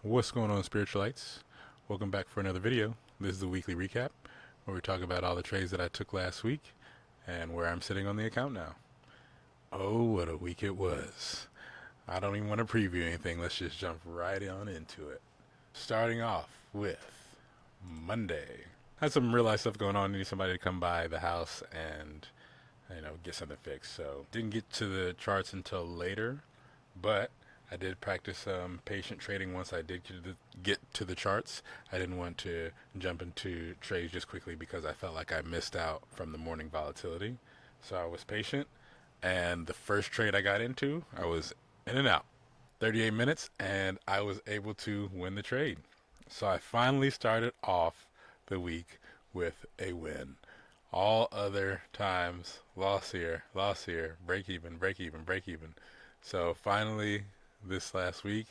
What's going on, Spiritualites? Welcome back for another video. This is the weekly recap where we talk about all the trades that I took last week and where I'm sitting on the account now. Oh, what a week it was. I don't even want to preview anything. Let's just jump right on into it. Starting off with Monday. Had some real life stuff going on. Needed somebody to come by the house and, get something fixed. So didn't get to the charts until later, but I did practice some patient trading once I did get to the charts. I didn't want to jump into trades just quickly because I felt like I missed out from the morning volatility. So I was patient, and the first trade I got into, I was in and out. 38 minutes, and I was able to win the trade. So I finally started off the week with a win. All other times, loss here, break even, break even, break even. So finally, this last week,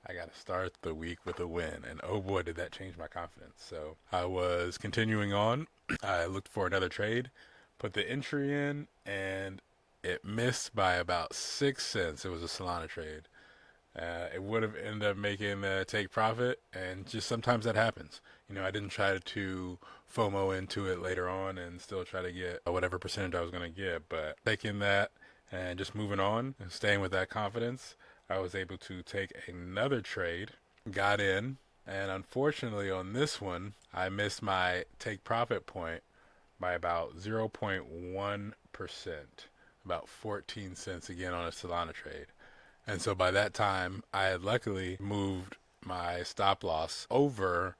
I got to start the week with a win. And oh boy, did that change my confidence. So I was continuing on. I looked for another trade, put the entry in, and it missed by about 6 cents. It was a Solana trade. It would have ended up making the take profit, and just sometimes that happens. I didn't try to FOMO into it later on and still try to get whatever percentage I was going to get, but taking that and just moving on and staying with that confidence, I was able to take another trade, got in, and unfortunately on this one, I missed my take profit point by about 0.1%, about 14 cents again on a Solana trade. And so by that time, I had luckily moved my stop loss over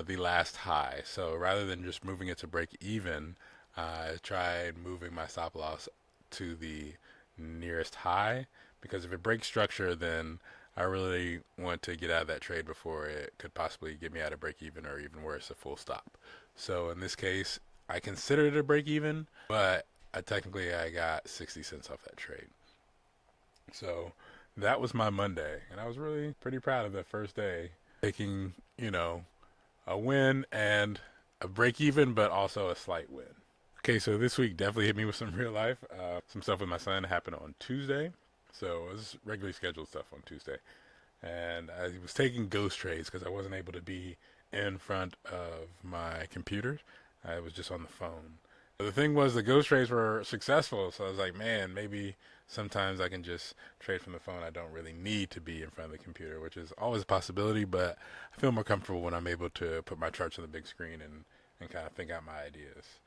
the last high. So rather than just moving it to break even, I tried moving my stop loss to the nearest high, because if it breaks structure, then I really want to get out of that trade before it could possibly get me out of break even, or even worse, a full stop. So in this case, I considered it a break even, but technically I got 60 cents off that trade. So that was my Monday, and I was really pretty proud of the first day, taking, a win and a break even, but also a slight win. Okay, so this week definitely hit me with some real life. Some stuff with my son happened on Tuesday. So it was regularly scheduled stuff on Tuesday. And I was taking ghost trades because I wasn't able to be in front of my computer. I was just on the phone. But the thing was, the ghost trades were successful. So I was like, man, maybe sometimes I can just trade from the phone. I don't really need to be in front of the computer, which is always a possibility. But I feel more comfortable when I'm able to put my charts on the big screen and kind of think out my ideas.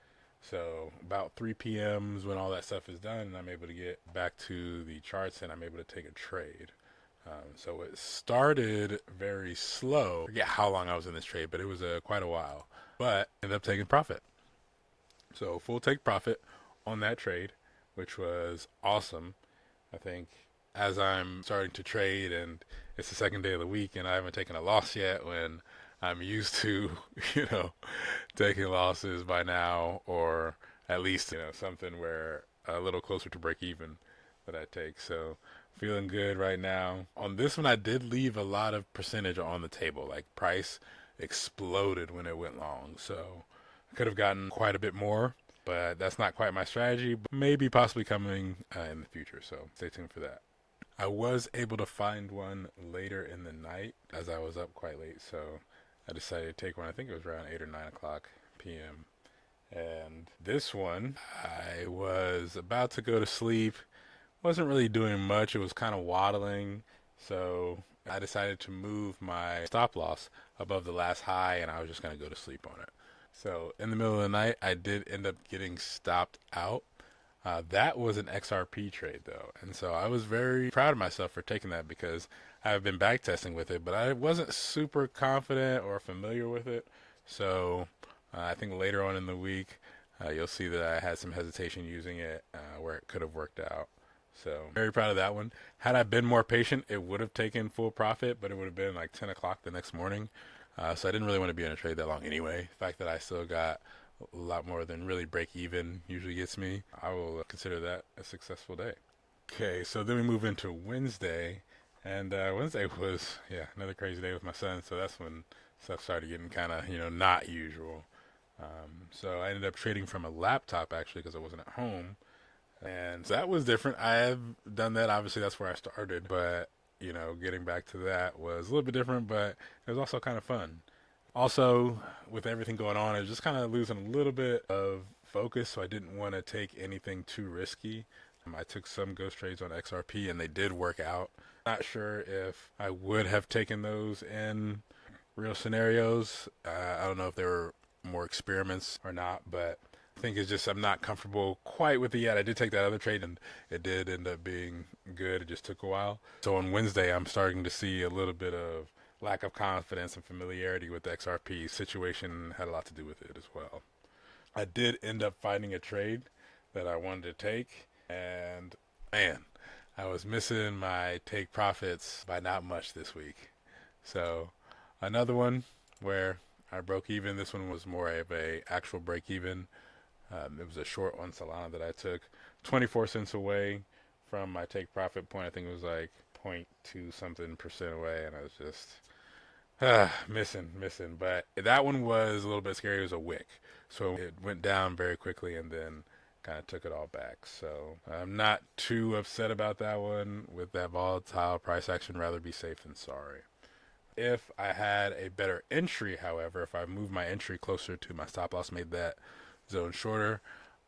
So about 3 p.m. is when all that stuff is done, and I'm able to get back to the charts, and I'm able to take a trade. So it started very slow. I forget how long I was in this trade, but it was quite a while. But ended up taking profit. So full take profit on that trade, which was awesome. I think as I'm starting to trade and it's the second day of the week and I haven't taken a loss yet, when I'm used to, you know, taking losses by now, or at least, something where a little closer to break even that I take. So feeling good right now. On this one, I did leave a lot of percentage on the table. Like, price exploded when it went long. So I could have gotten quite a bit more, but that's not quite my strategy. But maybe possibly coming in the future. So stay tuned for that. I was able to find one later in the night as I was up quite late. So I decided to take one. I think it was around 8 or 9 o'clock p.m. And this one, I was about to go to sleep. Wasn't really doing much. It was kind of waddling. So I decided to move my stop loss above the last high, and I was just going to go to sleep on it. So in the middle of the night, I did end up getting stopped out. That was an XRP trade, though. And so I was very proud of myself for taking that, because I've been backtesting with it, but I wasn't super confident or familiar with it. So I think later on in the week, you'll see that I had some hesitation using it where it could have worked out. So very proud of that one. Had I been more patient, it would have taken full profit, but it would have been like 10 o'clock the next morning. So I didn't really want to be in a trade that long anyway. The fact that I still got a lot more than really break even usually gets me, I will consider that a successful day. Okay, so then we move into Wednesday, and Wednesday was, yeah, another crazy day with my son. So that's when stuff started getting kind of, not usual. So I ended up trading from a laptop, actually, because I wasn't at home, and that was different. I have done that. Obviously, that's where I started, but getting back to that was a little bit different, but it was also kind of fun. Also, with everything going on, I was just kind of losing a little bit of focus, so I didn't want to take anything too risky. I took some ghost trades on XRP, and they did work out. Not sure if I would have taken those in real scenarios. I don't know if they were more experiments or not, but I think it's just I'm not comfortable quite with it yet. I did take that other trade, and it did end up being good. It just took a while. So on Wednesday, I'm starting to see a little bit of lack of confidence and familiarity with the XRP situation had a lot to do with it as well. I did end up finding a trade that I wanted to take, and man, I was missing my take profits by not much this week. So another one where I broke even. This one was more of a actual break even. It was a short on Solana that I took 24 cents away from my take profit point. I think it was like 0.2 something percent away, and I was just missing. But that one was a little bit scary. It was a wick, so it went down very quickly and then kind of took it all back. So I'm not too upset about that one. With that volatile price action, rather be safe than sorry. If I had a better entry, however, if I moved my entry closer to my stop loss, made that zone shorter,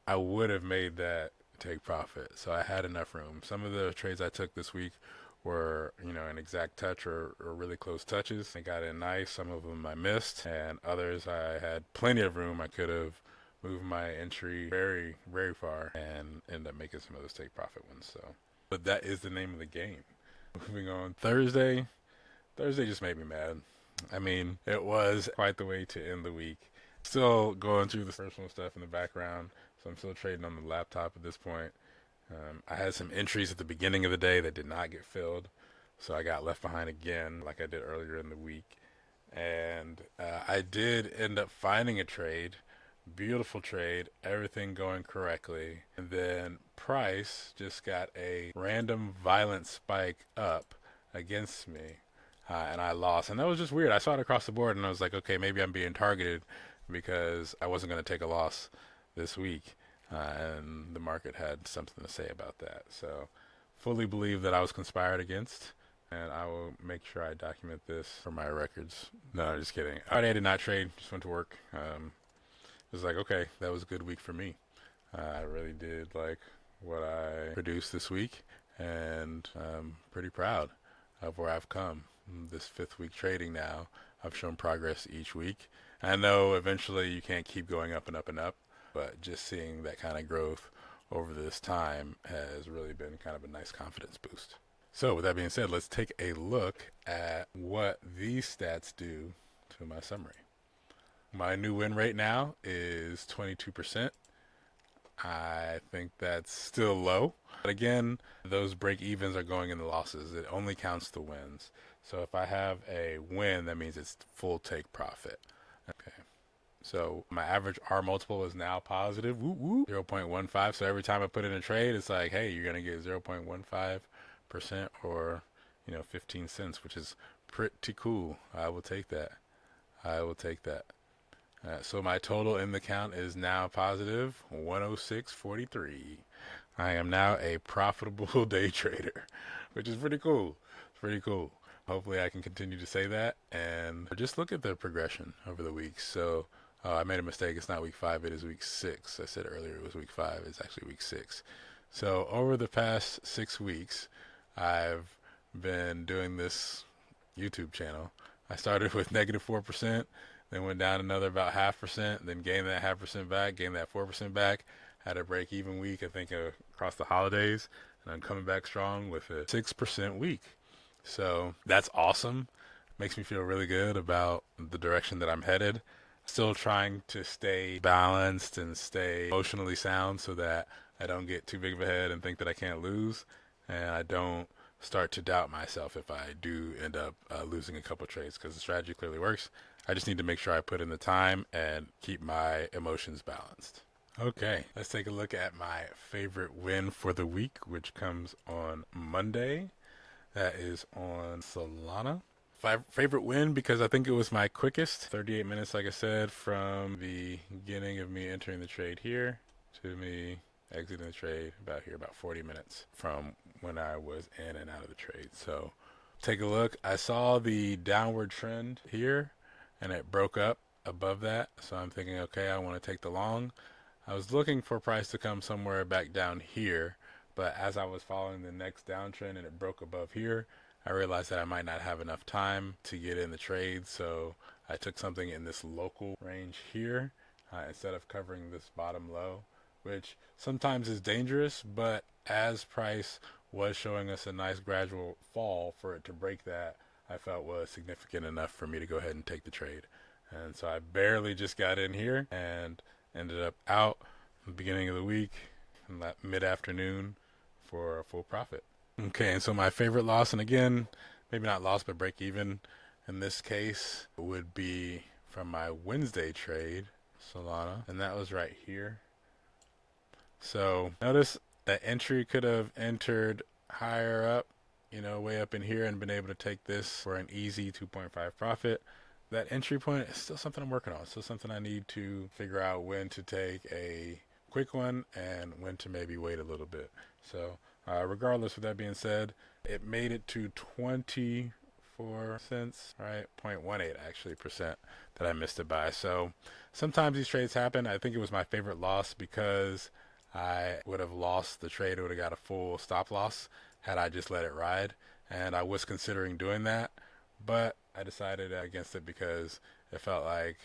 I would have made that take profit. So I had enough room. Some of the trades I took this week were, an exact touch or really close touches. I got in nice. Some of them I missed, and others I had plenty of room. I could have moved my entry very, very far and end up making some of those take profit ones. So, but that is the name of the game. Moving on, Thursday just made me mad. I mean, it was quite the way to end the week. Still going through the personal stuff in the background, so I'm still trading on the laptop at this point. I had some entries at the beginning of the day that did not get filled, so I got left behind again like I did earlier in the week. And I did end up finding a trade, beautiful trade, everything going correctly. And then price just got a random violent spike up against me. And I lost. And that was just weird. I saw it across the board and I was like, okay, maybe I'm being targeted because I wasn't going to take a loss this week. And the market had something to say about that. So fully believe that I was conspired against. And I will make sure I document this for my records. No, just kidding. Friday I did not trade. Just went to work. It was like, okay, that was a good week for me. I really did like what I produced this week. And I'm pretty proud of where I've come. This 5th week trading now, I've shown progress each week. I know eventually you can't keep going up and up and up, but just seeing that kind of growth over this time has really been kind of a nice confidence boost. So with that being said, let's take a look at what these stats do to my summary. My new win rate now is 22%. I think that's still low. But again, those break evens are going in the losses. It only counts the wins. So if I have a win, that means it's full take profit. Okay. So my average R multiple is now positive, 0.15. So every time I put in a trade, it's like, hey, you're going to get 0.15% or, 15 cents, which is pretty cool. I will take that. So my total in the count is now positive 106.43. I am now a profitable day trader, which is pretty cool. It's pretty cool. Hopefully I can continue to say that and just look at the progression over the weeks. So I made a mistake. It's not week 5. It is week 6. I said earlier it was week 5. It's actually week 6. So over the past 6 weeks, I've been doing this YouTube channel. I started with negative 4%, then went down another about 0.5%, then gained that 0.5% back, gained that 4% back. Had a break even week, I think, across the holidays, and I'm coming back strong with a 6% week. So that's awesome. Makes me feel really good about the direction that I'm headed. Still trying to stay balanced and stay emotionally sound so that I don't get too big of a head and think that I can't lose, and I don't start to doubt myself if I do end up losing a couple trades, because the strategy clearly works. I just need to make sure I put in the time and keep my emotions balanced. Okay, let's take a look at my favorite win for the week, which comes on Monday. That is on Solana. Favorite win because I think it was my quickest. 38 minutes, like I said, from the beginning of me entering the trade here to me exiting the trade about 40 minutes from when I was in and out of the trade. So take a look. I saw the downward trend here and it broke up above that. So I'm thinking, okay, I want to take the long. I was looking for price to come somewhere back down here, but as I was following the next downtrend and it broke above here, I realized that I might not have enough time to get in the trade, so I took something in this local range here instead of covering this bottom low, which sometimes is dangerous, but as price was showing us a nice gradual fall, for it to break that, I felt was significant enough for me to go ahead and take the trade. And so I barely just got in here and ended up out the beginning of the week, mid-afternoon, for a full profit. Okay, and so my favorite loss, and again, maybe not loss, but break even in this case, would be from my Wednesday trade, Solana, and that was right here. So notice that entry could have entered higher up, way up in here, and been able to take this for an easy 2.5 profit. That entry point is still something I'm working on. It's still something I need to figure out when to take a quick one and when to maybe wait a little bit. So regardless, with that being said, it made it to 24 cents, right? 0.18 actually percent that I missed it by. So sometimes these trades happen. I think it was my favorite loss because I would have lost the trade. It would have got a full stop loss had I just let it ride. And I was considering doing that, but I decided against it because it felt like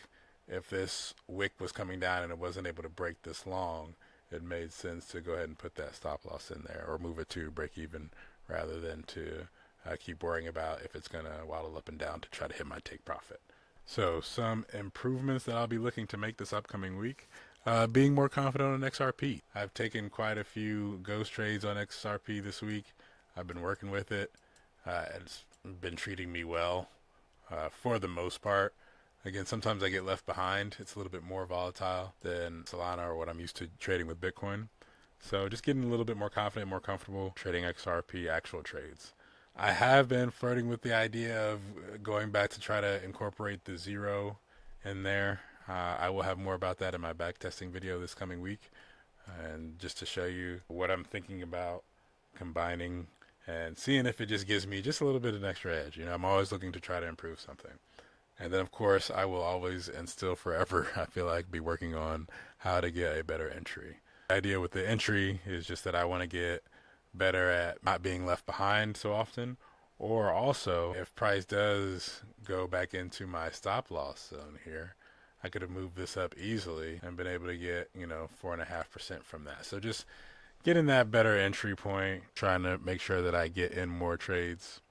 if this wick was coming down and it wasn't able to break this long, it made sense to go ahead and put that stop loss in there or move it to break even rather than to keep worrying about if it's going to waddle up and down to try to hit my take profit. So some improvements that I'll be looking to make this upcoming week. Being more confident on XRP. I've taken quite a few ghost trades on XRP this week. I've been working with it. It's been treating me well for the most part. Again, sometimes I get left behind. It's a little bit more volatile than Solana or what I'm used to trading with Bitcoin. So just getting a little bit more confident, more comfortable trading XRP actual trades. I have been flirting with the idea of going back to try to incorporate the zero in there. I will have more about that in my backtesting video this coming week. And just to show you what I'm thinking about combining and seeing if it just gives me just a little bit of an extra edge. I'm always looking to try to improve something. And then, of course, I will always and still forever, I feel like, be working on how to get a better entry. The idea with the entry is just that I want to get better at not being left behind so often, or also if price does go back into my stop loss zone here, I could have moved this up easily and been able to get 4.5% from that. So just getting that better entry point, trying to make sure that I get in more trades,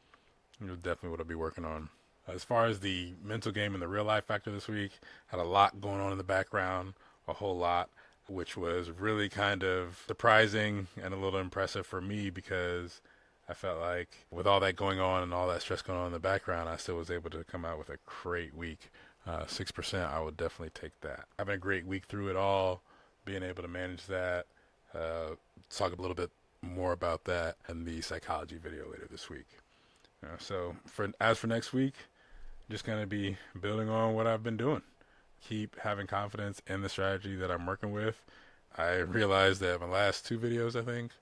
definitely what I'll be working on. As far as the mental game and the real life factor this week, had a lot going on in the background, a whole lot, which was really kind of surprising and a little impressive for me because I felt like with all that going on and all that stress going on in the background, I still was able to come out with a great week. 6%, I would definitely take that. Having a great week through it all, being able to manage that. Talk a little bit more about that in the psychology video later this week. So as for next week, just going to be building on what I've been doing. Keep having confidence in the strategy that I'm working with. I realized that my last 2 videos, I think,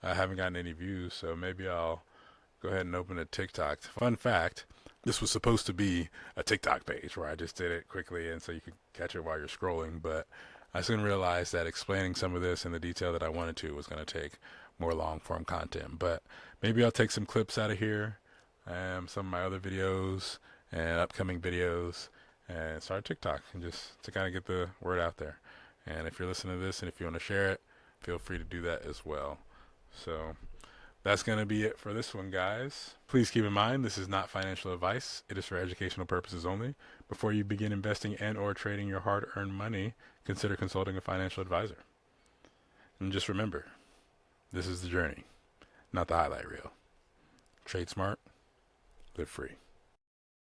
I haven't gotten any views, so maybe I'll go ahead and open a TikTok. Fun fact, this was supposed to be a TikTok page where I just did it quickly and so you could catch it while you're scrolling, but I soon realized that explaining some of this in the detail that I wanted to was going to take more long-form content. But maybe I'll take some clips out of here, some of my other videos and upcoming videos, and start TikTok and just to kind of get the word out there. And if you're listening to this and if you want to share it, feel free to do that as well. So that's going to be it for this one, guys. Please keep in mind, this is not financial advice. It is for educational purposes only. Before you begin investing and or trading your hard-earned money, consider consulting a financial advisor. And just remember, this is the journey, not the highlight reel. Trade smart, live free.